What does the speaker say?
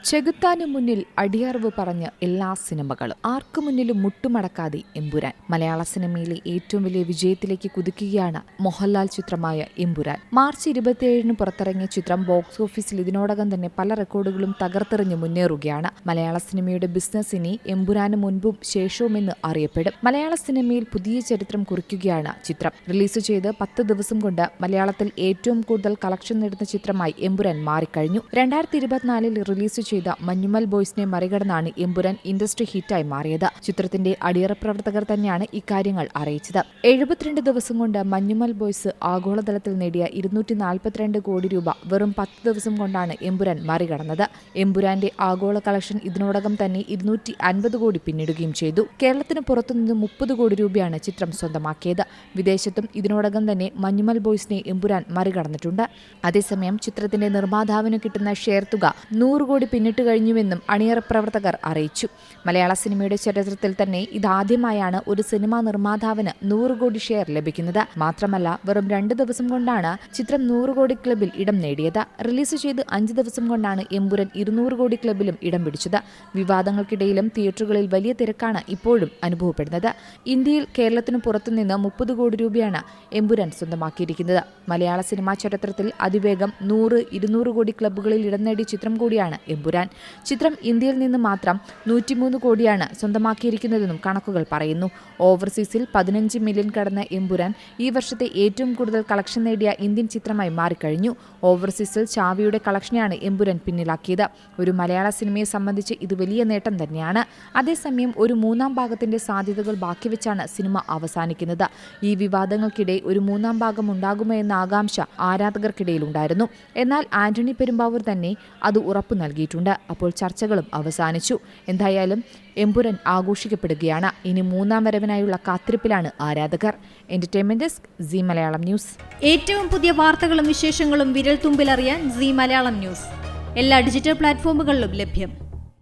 ചെകുത്താന് മുന്നിൽ അടിയറവ് പറഞ്ഞ എല്ലാ സിനിമകളും ആർക്കു മുന്നിലും മുട്ടുമടക്കാതെ എമ്പുരാൻ. മലയാള സിനിമയിലെ ഏറ്റവും വലിയ വിജയത്തിലേക്ക് കുതിക്കുകയാണ് മോഹൻലാൽ ചിത്രമായ എമ്പുരാൻ. മാർച്ച് 27 പുറത്തിറങ്ങിയ ചിത്രം ബോക്സ് ഓഫീസിൽ ഇതിനോടകം തന്നെ പല റെക്കോർഡുകളും തകർത്തെറിഞ്ഞ് മുന്നേറുകയാണ്. മലയാള സിനിമയുടെ ബിസിനസ് ഇനി എമ്പുരാന് മുൻപും ശേഷവുമെന്ന് അറിയപ്പെടും. മലയാള സിനിമയിൽ പുതിയ ചരിത്രം കുറിക്കുകയാണ് ചിത്രം. റിലീസ് ചെയ്ത് 10 ദിവസം കൊണ്ട് മലയാളത്തിൽ ഏറ്റവും കൂടുതൽ കളക്ഷൻ നേടുന്ന ചിത്രമായി എമ്പുരാൻ മാറിക്കഴിഞ്ഞു. 2024 റിലീസ് ചെയ്ത മഞ്ഞുമൽ ബോയ്സിനെ മറികടന്നാണ് എമ്പുരാൻ ഇൻഡസ്ട്രി ഹിറ്റായി മാറിയത്. ചിത്രത്തിന്റെ അടിയറ പ്രവർത്തകർ തന്നെയാണ് ഇക്കാര്യങ്ങൾ അറിയിച്ചത്. 72 ദിവസം കൊണ്ട് മഞ്ഞുമൽ ബോയ്സ് ആഗോളതലത്തിൽ നേടിയ 242 കോടി രൂപ വെറും 10 ദിവസം കൊണ്ടാണ് എമ്പുരാൻ മറികടന്നത്. എമ്പുരാന്റെ ആഗോള കളക്ഷൻ ഇതിനോടകം തന്നെ 250 കോടി പിന്നിടുകയും ചെയ്തു. കേരളത്തിന് പുറത്തുനിന്ന് 30 കോടി രൂപയാണ് ചിത്രം സ്വന്തമാക്കിയത്. വിദേശത്തും ഇതിനോടകം തന്നെ മഞ്ഞുമൽ ബോയ്സിനെ എമ്പുരാൻ മറികടന്നിട്ടുണ്ട്. അതേസമയം ചിത്രത്തിന്റെ നിർമ്മാതാവിന് കിട്ടുന്ന ഷെയർ തുക 100 കോടി പിന്നിട്ട് കഴിഞ്ഞുവെന്നും അണിയറ പ്രവർത്തകർ അറിയിച്ചു. മലയാള സിനിമയുടെ ചരിത്രത്തിൽ തന്നെ ഇതാദ്യമായാണ് ഒരു സിനിമാ നിർമ്മാതാവിന് 100 കോടി ഷെയർ ലഭിക്കുന്നത്. മാത്രമല്ല, വെറും 2 ദിവസം കൊണ്ടാണ് ചിത്രം 100 കോടി ക്ലബിൽ ഇടം നേടിയത്. റിലീസ് ചെയ്ത് 5 ദിവസം കൊണ്ടാണ് എമ്പുരാൻ 200 കോടി ക്ലബിലും ഇടം പിടിച്ചത്. വിവാദങ്ങൾക്കിടയിലും തിയേറ്ററുകളിൽ വലിയ തിരക്കാണ് ഇപ്പോഴും അനുഭവപ്പെടുന്നത്. ഇന്ത്യയിൽ കേരളത്തിന് പുറത്തുനിന്ന് 30 കോടി രൂപയാണ് എമ്പുരാൻ സ്വന്തമാക്കിയിരിക്കുന്നത്. മലയാള സിനിമാ ചരിത്രത്തിൽ അതിവേഗം 100-200 കോടി ക്ലബ്ബുകളിൽ ഇടം നേടിയ ചിത്രം കൂടിയാണ് എമ്പുരാൻ. ചിത്രം ഇന്ത്യയിൽ നിന്ന് മാത്രം 103 കോടിയാണ് സ്വന്തമാക്കിയിരിക്കുന്നതെന്നും കണക്കുകൾ പറയുന്നു. ഓവർസീസിൽ 15 മില്യൺ കടന്ന എമ്പുരാൻ ഈ വർഷത്തെ ഏറ്റവും കൂടുതൽ കളക്ഷൻ നേടിയ ഇന്ത്യൻ ചിത്രമായി മാറിക്കഴിഞ്ഞു. ഓവർസീസിൽ ചാവിയുടെ കളക്ഷനെയാണ് എമ്പുരാൻ പിന്നിലാക്കിയത്. ഒരു മലയാള സിനിമയെ സംബന്ധിച്ച് ഇത് വലിയ നേട്ടം തന്നെയാണ്. അതേസമയം ഒരു മൂന്നാം ഭാഗത്തിന്റെ സാധ്യതകൾ ബാക്കിവെച്ചാണ് സിനിമ അവസാനിക്കുന്നത്. ഈ വിവാദങ്ങൾക്കിടെ ഒരു മൂന്നാം ഭാഗം ഉണ്ടാകുമോ എന്ന ആകാംക്ഷ ആരാധകർക്കിടയിലുണ്ടായിരുന്നു. എന്നാൽ ആന്റണി പെരുമ്പാവൂർ തന്നെ അത് ഉറപ്പു നൽകിയിട്ടുണ്ട്. അപ്പോൾ ചർച്ചകളും അവസാനിച്ചു. എന്തായാലും എമ്പുരാൻ ആഘോഷിക്കപ്പെടുകയാണ്. ഇനി മൂന്നാം വരവിനായുള്ള കാത്തിരിപ്പിലാണ് ആരാധകർ. Entertainment desk, Zee Malayalam news. ഏറ്റവും പുതിയ വാർത്തകളും വിശേഷങ്ങളും വിരൽ തുമ്പിലറിയാൻ സീ മലയാളം ന്യൂസ് എല്ലാ ഡിജിറ്റൽ പ്ലാറ്റ്ഫോമുകളിലും ലഭ്യം.